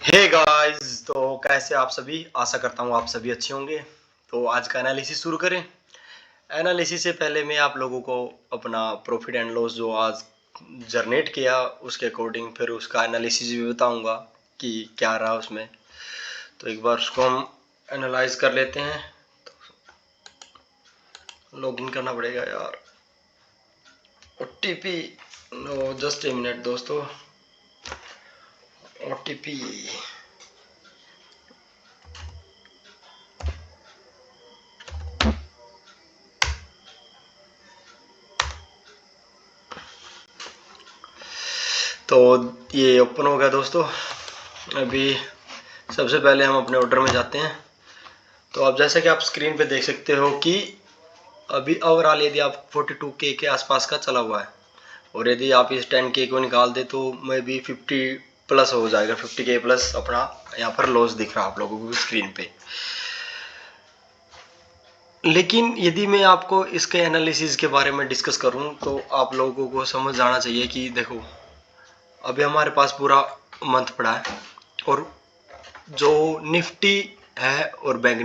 Hey guys, तो कैसे आप सभी। आशा करता हूँ आप सभी अच्छे होंगे। तो आज का एनालिसिस शुरू करें। एनालिसिस से पहले मैं आप लोगों को अपना प्रॉफिट एंड लॉस जो आज जनरेट किया उसके अकॉर्डिंग फिर उसका एनालिसिस भी बताऊंगा कि क्या रहा उसमें। तो एक बार उसको हम एनालाइज कर लेते हैं। तो लॉगिन करना पड़ेगा यार। OTP no, just a minute दोस्तों। ओटीपी तो ये ओपन हो गया दोस्तों। अभी सबसे पहले हम अपने ऑर्डर में जाते हैं। तो अब जैसा कि आप स्क्रीन पे देख सकते हो कि अभी ओवरऑल यदि आप 42K के आसपास का चला हुआ है और यदि आप इस 10K को निकाल दे तो मैं भी 50 प्लस हो जाएगा। 50K प्लस अपना यहाँ पर लॉस दिख रहा है आप लोगों को स्क्रीन पे। लेकिन यदि मैं आपको इसके एनालिसिस के बारे में डिस्कस करूं तो आप लोगों को समझ आना चाहिए कि देखो अभी हमारे पास पूरा मंथ पड़ा है और जो निफ्टी है और बैंक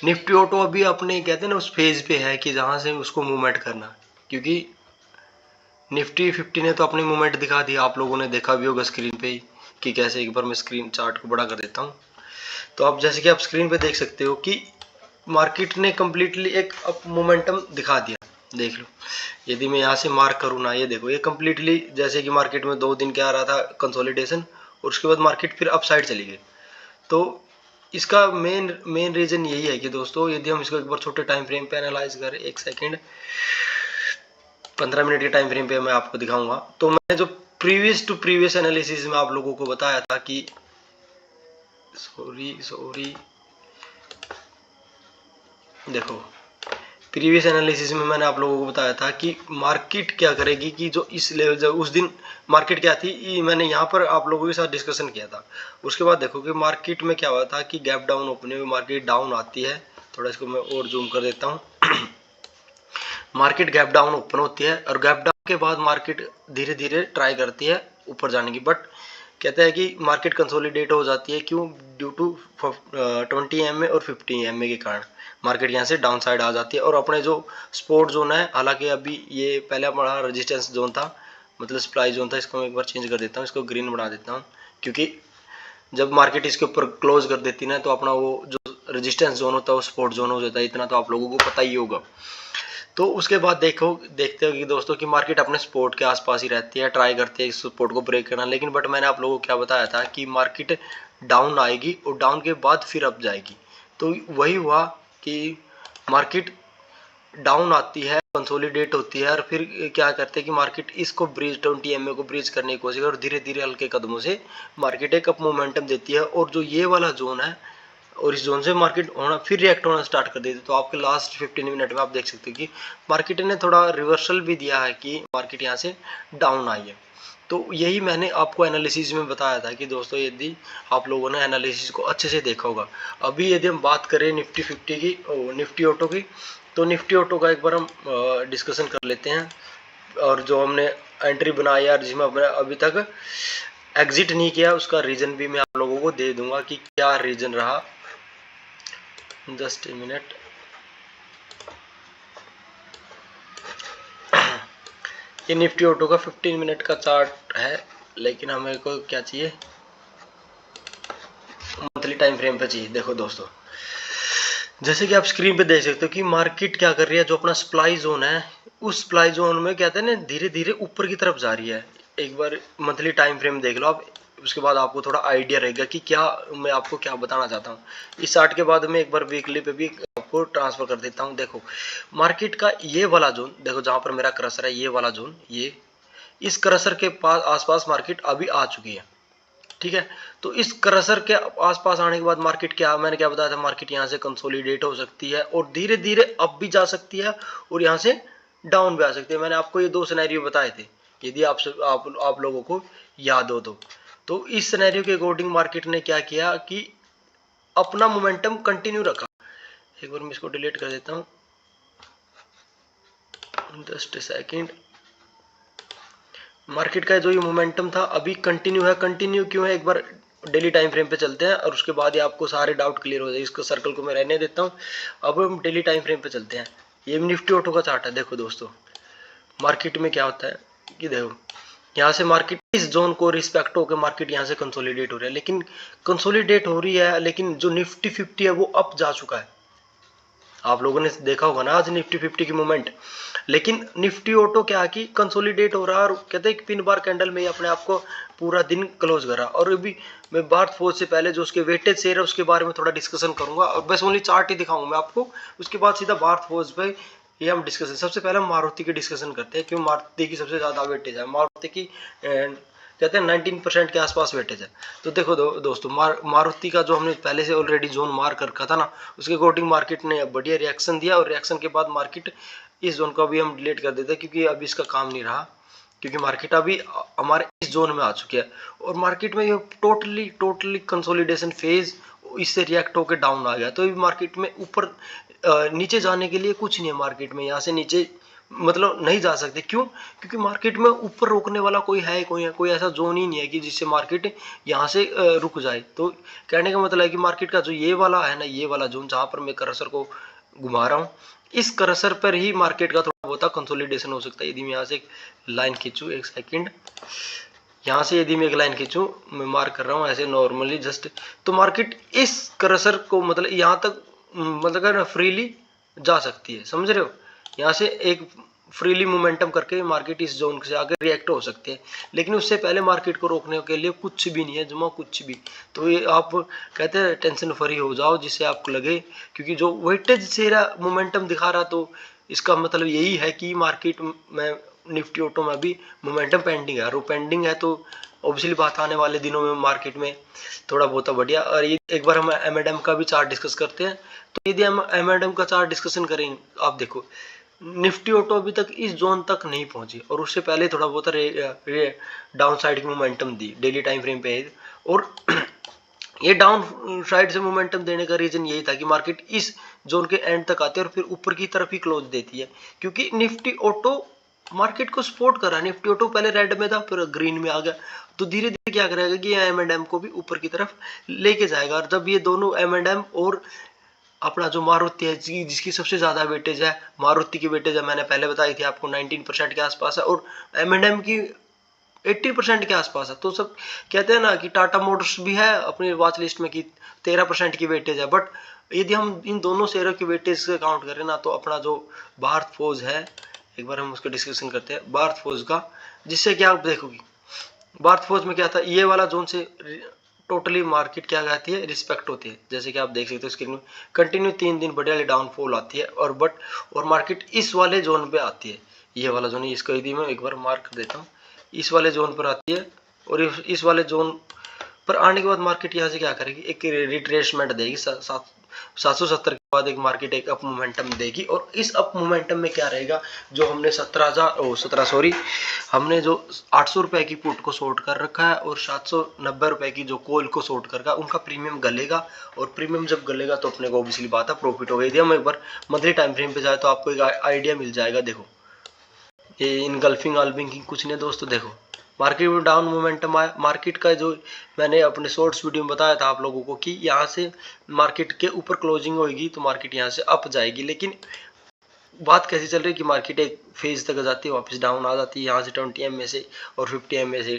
निफ्टी ऑटो अभी अपने कहते हैं ना उस फेज पे है कि जहां से उसको मूवमेंट करना। क्योंकि निफ्टी 50 ने तो अपनी मूवमेंट दिखा दी, आप लोगों ने देखा भी होगा स्क्रीन पे ही कि कैसे। एक बार मैं स्क्रीन चार्ट को बड़ा कर देता हूँ। तो आप जैसे कि आप स्क्रीन पे देख सकते हो कि मार्केट ने कम्प्लीटली एक अप मोमेंटम दिखा दिया। देख लो, यदि मैं यहाँ से मार्क करूँ ना, ये देखो ये कम्प्लीटली जैसे कि मार्केट में 2 दिन क्या आ रहा था कंसोलिडेशन और उसके बाद मार्केट फिर अपसाइड चली गई। तो इसका मेन रीजन यही है कि दोस्तों यदि हम इसको एक बार छोटे टाइम फ्रेम पे एनालाइज करें, 1 सेकेंड 15 मिनट के टाइम फ्रेम पे मैं आपको दिखाऊंगा। तो मैंने जो प्रीवियस टू प्रीवियस एनालिसिस में आप लोगों को बताया था कि सॉरी देखो, प्रीवियस एनालिसिस में मैंने आप लोगों को बताया था कि मार्केट क्या करेगी कि जो इस लेवल जब उस दिन मार्केट क्या थी, मैंने यहाँ पर आप लोगों के साथ डिस्कशन किया था। उसके बाद देखो कि मार्केट में क्या हुआ था कि गैप डाउन ओपन हुई, मार्केट डाउन आती है। थोड़ा इसको मैं और जूम कर देता हूँ। मार्केट गैप डाउन ओपन होती है और गैप डाउन के बाद मार्केट धीरे धीरे ट्राई करती है ऊपर जाने की, बट कहते हैं कि मार्केट कंसोलिडेट हो जाती है। क्यों? ड्यू टू 20 MA और 50 MA के कारण मार्केट यहाँ से डाउन साइड आ जाती है और अपने जो सपोर्ट जोन है, हालांकि अभी ये पहले हमारा रेजिस्टेंस जोन था, मतलब सप्लाई जोन था, इसको मैं एक बार चेंज कर देता हूँ, इसको ग्रीन बना देता हूँ। क्योंकि जब मार्केट इसके ऊपर क्लोज कर देती ना तो अपना वो जो रेजिस्टेंस जोन होता है वो सपोर्ट जोन हो जाता है, इतना तो आप लोगों को पता ही होगा। तो उसके बाद देखते हो कि दोस्तों की मार्केट अपने सपोर्ट के आसपास ही रहती है, ट्राई करती है इस सपोर्ट को ब्रेक करना। लेकिन बट मैंने आप लोगों को क्या बताया था कि मार्केट डाउन आएगी और डाउन के बाद फिर अप जाएगी। तो वही हुआ कि मार्केट डाउन आती है, कंसोलिडेट होती है और फिर क्या करते हैं कि मार्केट इसको ब्रीज 20 MA को ब्रीज करने की कोशिश और धीरे धीरे हल्के कदमों से मार्केट एक अप मोमेंटम देती है। और जो ये वाला जोन है और इस जोन से मार्केट होना फिर रिएक्ट होना स्टार्ट कर देती है। तो आपके लास्ट 15 मिनट में आप देख सकते हो कि मार्केट ने थोड़ा रिवर्सल भी दिया है कि मार्केट यहाँ से डाउन आई है। तो यही मैंने आपको एनालिसिस में बताया था कि दोस्तों यदि आप लोगों ने एनालिसिस को अच्छे से देखा होगा। अभी यदि हम बात करें निफ्टी 50 की, निफ्टी ऑटो की, तो निफ्टी ऑटो का एक बार हम डिस्कशन कर लेते हैं। और जो हमने एंट्री बनाई है जिसमें हमने अभी तक एग्जिट नहीं किया उसका रीजन भी मैं आप लोगों को दे दूंगा कि क्या रीजन रहा। Just a minute. ये निफ्टी ऑटो का 15 मिनट का चार्ट है, लेकिन हमें को क्या चाहिए, मंथली टाइम फ्रेम पे चाहिए। देखो दोस्तों, जैसे कि आप स्क्रीन पे देख सकते हो कि मार्केट क्या कर रही है, जो अपना सप्लाई जोन है उस सप्लाई जोन में कहते हैं ना धीरे धीरे ऊपर की तरफ जा रही है। एक बार मंथली टाइम फ्रेम देख लो आप, उसके बाद आपको थोड़ा आइडिया रहेगा कि क्या मैं आपको क्या बताना चाहता हूँ। इस चार्ट के बाद मैं एक बार वीकली पे भी आपको ट्रांसफर कर देता हूँ। देखो मार्केट का ये वाला जोन देखो, जहां पर मेरा क्रसर है, ये वाला जोन, ये इस क्रसर के पास आसपास मार्केट अभी आ चुकी है। ठीक है, तो इस क्रसर के आसपास आने के बाद मार्केट क्या, मैंने क्या बताया था, मार्केट यहाँ से कंसोलिडेट हो सकती है और धीरे धीरे अप भी जा सकती है और यहाँ से डाउन भी आ सकती है। मैंने आपको ये 2 सिनेरियो बताए थे, यदि आप लोगों को याद हो तो इस सिनेरियो के अकॉर्डिंग मार्केट ने क्या किया कि अपना मोमेंटम कंटिन्यू रखा। एक बार मैं इसको डिलीट कर देता हूँ, जस्ट सेकेंड। मार्केट का जो ये मोमेंटम था अभी कंटिन्यू है। कंटिन्यू क्यों है, एक बार डेली टाइम फ्रेम पे चलते हैं और उसके बाद ही आपको सारे डाउट क्लियर हो जाए। इसको सर्कल को मैं रहने देता हूँ। अब हम डेली टाइम फ्रेम पे चलते हैं। ये निफ्टी ऑटो का चार्ट है। देखो दोस्तों, मार्केट में क्या होता है कि देखो, यहाँ से मार्केट इस जोन को रिस्पेक्ट होकर मार्केट यहाँ से कंसोलिडेट हो रहा है, लेकिन कंसोलिडेट हो रही है, लेकिन जो निफ्टी 50 है वो अप जा चुका है। आप लोगों ने देखा होगा ना आज निफ्टी 50 की मूवमेंट। लेकिन निफ्टी ऑटो क्या की कंसोलिडेट हो रहा है और कहते हैं कि पिन बार कैंडल में अपने आप को पूरा दिन क्लोज करा। और अभी मैं भारत फोर्ज से पहले जो उसके वेटेज शेयर है उसके बारे में थोड़ा डिस्कशन करूंगा, और बस ओनली चार्ट ही दिखाऊंगा मैं आपको। उसके बाद सीधा भारत फोर्ज पे ये हम डिस्कशन, सबसे पहले हम मारुति की डिस्कशन करते हैं। क्यों मारुति की सबसे ज्यादा वेटेज है, मारुति की कहते हैं 19% के आसपास वेटेज है। तो देखो दोस्तों, मारुति का जो हमने पहले से ऑलरेडी जोन मार कर रखा था ना, उसके अकॉर्डिंग मार्केट ने बढ़िया रिएक्शन दिया, और रिएक्शन के बाद मार्केट इस जोन को भी हम डिलीट कर देते हैं क्योंकि अभी इसका काम नहीं रहा, क्योंकि मार्केट अभी हमारे इस जोन में आ चुकी है। और मार्केट में ये टोटली कंसोलिडेशन फेज, इससे रिएक्ट होकर डाउन आ गया। तो मार्केट में ऊपर नीचे जाने के लिए कुछ नहीं है मार्केट में, यहाँ से नीचे मतलब नहीं जा सकते। क्यों? क्योंकि मार्केट में ऊपर रोकने वाला कोई ऐसा जोन ही नहीं है कि जिससे मार्केट यहाँ से रुक जाए। तो कहने का मतलब है कि मार्केट का जो ये वाला है ना, ये वाला जोन जहां पर मैं कर्सर को घुमा रहा हूँ, इस कर्सर पर ही मार्केट का थोड़ा बहुत कंसोलिडेशन हो सकता है। यदि मैं यहाँ से एक लाइन खींचूं, एक सेकेंड, यहाँ से यदि मैं एक लाइन खींचूं, मैं मार्क कर रहा हूँ ऐसे नॉर्मली जस्ट, तो मार्केट इस कर्सर को मतलब यहाँ तक मतलब फ्रीली जा सकती है, समझ रहे हो? यहाँ से एक फ्रीली मोमेंटम करके मार्केट इस जोन से आगे रिएक्ट हो सकते हैं, लेकिन उससे पहले मार्केट को रोकने के लिए कुछ भी नहीं है जमा, कुछ भी। तो ये आप कहते हैं टेंशन फ्री हो जाओ जिससे आपको लगे, क्योंकि जो वेटेज से मोमेंटम दिखा रहा, तो इसका मतलब यही है कि मार्केट में निफ्टी ऑटो में भी मोमेंटम पेंडिंग है, और वो पेंडिंग है तो ऑब्वियसली बात आने वाले दिनों में मार्केट में थोड़ा बहुत बढ़िया। और ये एक बार हम एमएडएम का भी चार्ट डिस्कस करते हैं। तो यदि हम एमएडएम का चार्ट डिस्कशन करें, आप देखो निफ्टी ऑटो अभी तक इस जोन तक नहीं पहुंची, और उससे पहले थोड़ा बहुत डाउन साइड की momentum the daily time frame पे। और ये डाउन साइड से मोमेंटम देने का रीजन यही था कि मार्केट इस जोन के एंड तक आती है और फिर ऊपर की तरफ ही क्लोज देती है, क्योंकि निफ्टी ऑटो मार्केट को सपोर्ट कर रहा है। निफ्टी ऑटो पहले रेड में था, फिर ग्रीन में आ गया, तो धीरे धीरे क्या करेगा कि एम एंड एम को भी ऊपर की तरफ लेके जाएगा। और जब ये दोनों एम एंड एम और अपना जो मारुति है जिसकी सबसे ज्यादा वेटेज है, मारुति की वेटेज है मैंने पहले बताई थी आपको 19% के आसपास है, और एम एंड एम की 80% के आसपास है। तो सब कहते हैं ना कि टाटा मोटर्स भी है अपनी वॉच लिस्ट में कि 13% की वेटेज है। बट यदि हम इन दोनों शेयरों की वेटेज से काउंट करें ना, तो अपना जो भारत फोर्ज है, एक बार हम उसका डिस्कशन करते हैं भारत फोर्ज का, जिससे क्या आप देखोगी भारत फोर्ज में क्या था, ये वाला जोन से टोटली मार्केट क्या कहती है, रिस्पेक्ट होती है। जैसे कि आप देख सकते हो स्क्रीन में कंटिन्यू 3 दिन बढ़िया डाउनफॉल आती है, और मार्केट इस वाले जोन पे आती है। ये वाला जोन, इसको यदि मैं एक बार मार्क कर देता हूँ, इस वाले जोन पर आती है, और इस वाले जोन पर आने के बाद मार्केट यहाँ से क्या करेगी, एक रिट्रेसमेंट देगी 770 के बाद एक मार्केट एक अप मोमेंटम देगी। और इस अप मोमेंटम में क्या रहेगा, जो हमने 17 हमने जो 800 रुपए की पुट को शॉर्ट कर रखा है और 790 रुपए की जो कॉल को शॉर्ट कर रखा है, उनका प्रीमियम गलेगा। और प्रीमियम जब गलेगा तो अपने को ऑब्वियसली बात है प्रॉफिट हो गई। हम एक बार मंथली टाइम फ्रेम पे जाए तो आपको एक आइडिया मिल जाएगा। देखो ये इनगल्फिंग की कुछ नहीं दोस्तों, देखो मार्केट में डाउन मोमेंटम आया। मार्केट का जो मैंने अपने शॉर्ट्स वीडियो में बताया था आप लोगों को कि यहाँ से मार्केट के ऊपर क्लोजिंग होगी तो मार्केट यहाँ से अप जाएगी, लेकिन बात कैसी चल रही है कि मार्केट एक फेज तक जाती है, वापस डाउन आ जाती है, यहाँ से 20 एमए से और 50 एमए से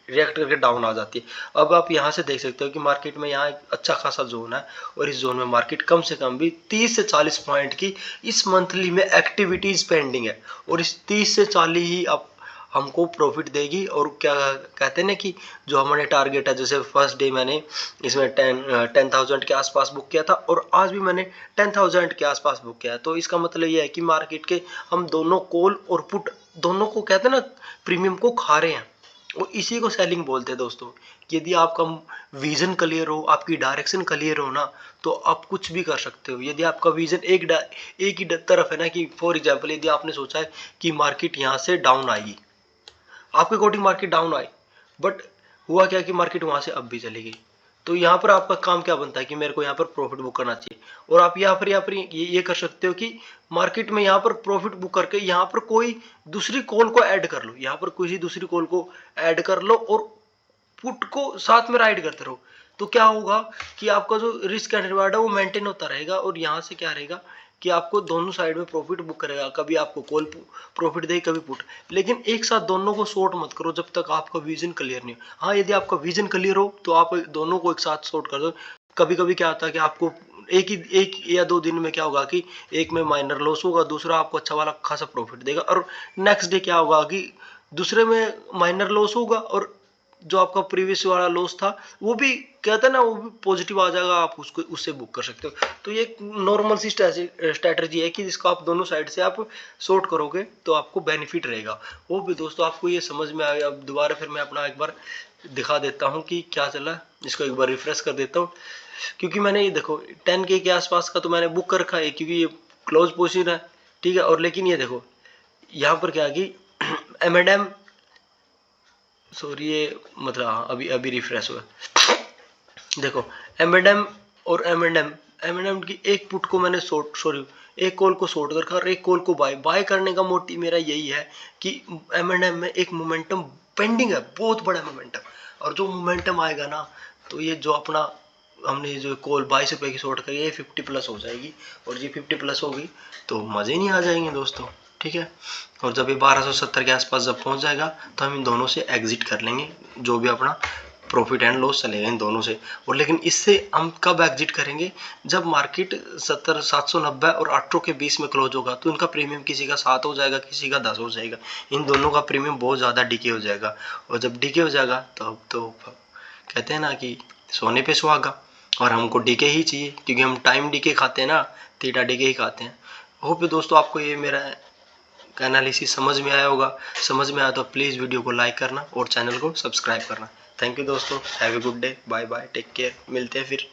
रिएक्ट करके डाउन आ जाती है। अब आप यहाँ से देख सकते हो कि मार्केट में यहाँ एक अच्छा खासा जोन है, और इस जोन में मार्केट कम से कम भी 30 से 40 पॉइंट की इस मंथली में एक्टिविटीज पेंडिंग है, और इस 30 से 40 ही अब हमको प्रॉफिट देगी। और क्या कहते हैं ना कि जो हमारे टारगेट है, जैसे फर्स्ट डे मैंने इसमें 10,000 के आसपास बुक किया था, और आज भी मैंने 10,000 के आसपास बुक किया है। तो इसका मतलब ये है कि मार्केट के हम दोनों कॉल और पुट दोनों को कहते हैं ना प्रीमियम को खा रहे हैं, और इसी को सेलिंग बोलते हैं दोस्तों। यदि आपका विजन क्लियर हो, आपकी डायरेक्शन क्लियर हो ना, तो आप कुछ भी कर सकते हो। यदि आपका विजन एक ही तरफ है ना, कि फॉर एग्जांपल यदि आपने सोचा है कि मार्केट यहाँ से डाउन आएगी, आपके according market down I, but हुआ क्या कि मार्केट वहां से अप भी चली गई, तो यहाँ पर आपका काम क्या बनता है कि मेरे को यहाँ पर प्रॉफिट बुक करना चाहिए, और आप यहाँ पर ये कर सकते हो कि मार्केट में यहाँ पर प्रॉफिट बुक करके यहाँ पर कोई दूसरी कॉल को ऐड कर लो, यहाँ पर किसी दूसरी कॉल को ऐड कर लो और पुट को साथ में राइड करते रहो। तो क्या होगा कि आपका जो रिस्क एंड रिवार्ड है वो मेंटेन होता रहेगा, और यहाँ से क्या रहेगा कि आपको दोनों साइड में प्रॉफिट बुक करेगा, कभी आपको कॉल प्रॉफिट देगी कभी पुट, लेकिन एक साथ दोनों को शॉर्ट मत करो जब तक आपका विजन क्लियर नहीं हो। हाँ, यदि आपका विजन क्लियर हो तो आप दोनों को एक साथ शॉर्ट कर दो। कभी कभी क्या होता है कि आपको एक या 2 दिन में क्या होगा कि एक में माइनर लॉस होगा, दूसरा आपको अच्छा वाला खासा प्रॉफिट देगा, और नेक्स्ट डे क्या होगा कि दूसरे में माइनर लॉस होगा और जो आपका प्रीवियस वाला लॉस था वो भी कहते हैं ना, वो भी पॉजिटिव आ जाएगा, आप उसको उससे बुक कर सकते हो। तो ये एक नॉर्मल सी स्ट्रैटेजी है कि जिसको आप दोनों साइड से आप शॉर्ट करोगे तो आपको बेनिफिट रहेगा। वो भी दोस्तों आपको ये समझ में आएगा। अब दोबारा फिर मैं अपना एक बार दिखा देता हूँ कि क्या चला, इसको एक बार रिफ्रेश कर देता हूँ, क्योंकि मैंने ये देखो 10K के आसपास का तो मैंने बुक कर रखा है क्योंकि ये क्लोज पोजीशन है, ठीक है। और लेकिन ये देखो यहाँ पर क्या कि M&M, सॉरी ये मतलब हाँ अभी अभी रिफ्रेश हुआ, देखो M&M और M&M की एक पुट को मैंने एक कॉल को शॉर्ट कर रखा और एक कॉल को बाय करने का मोटिव मेरा यही है कि M&M में एक मोमेंटम पेंडिंग है, बहुत बड़ा मोमेंटम, और जो मोमेंटम आएगा ना तो ये जो अपना हमने जो कॉल 22 रुपए की शॉर्ट करी ये 50 प्लस हो जाएगी, और ये 50 प्लस होगी तो मजे नहीं आ जाएंगे दोस्तों, ठीक है। और जब ये 1270 के आसपास जब पहुंच जाएगा तो हम इन दोनों से एग्जिट कर लेंगे, जो भी अपना प्रॉफिट एंड लॉस चलेगा इन दोनों से। और लेकिन इससे हम कब एग्जिट करेंगे, जब मार्केट 790 और 800 के बीच में क्लोज होगा, तो इनका प्रीमियम किसी का 7 हो जाएगा, किसी का 10 हो जाएगा, इन दोनों का प्रीमियम बहुत ज़्यादा डिके हो जाएगा। और जब डिके हो जाएगा तो कहते हैं ना कि सोने पे सुहागा, और हमको डीके ही चाहिए क्योंकि हम टाइम डीके खाते हैं ना, थीटा डीके ही खाते हैं। होप दोस्तों आपको ये मेरा एनालिसिस समझ में आया होगा। समझ में आया तो प्लीज़ वीडियो को लाइक करना और चैनल को सब्सक्राइब करना। थैंक यू दोस्तों, have a good day, bye bye, take care, मिलते हैं फिर।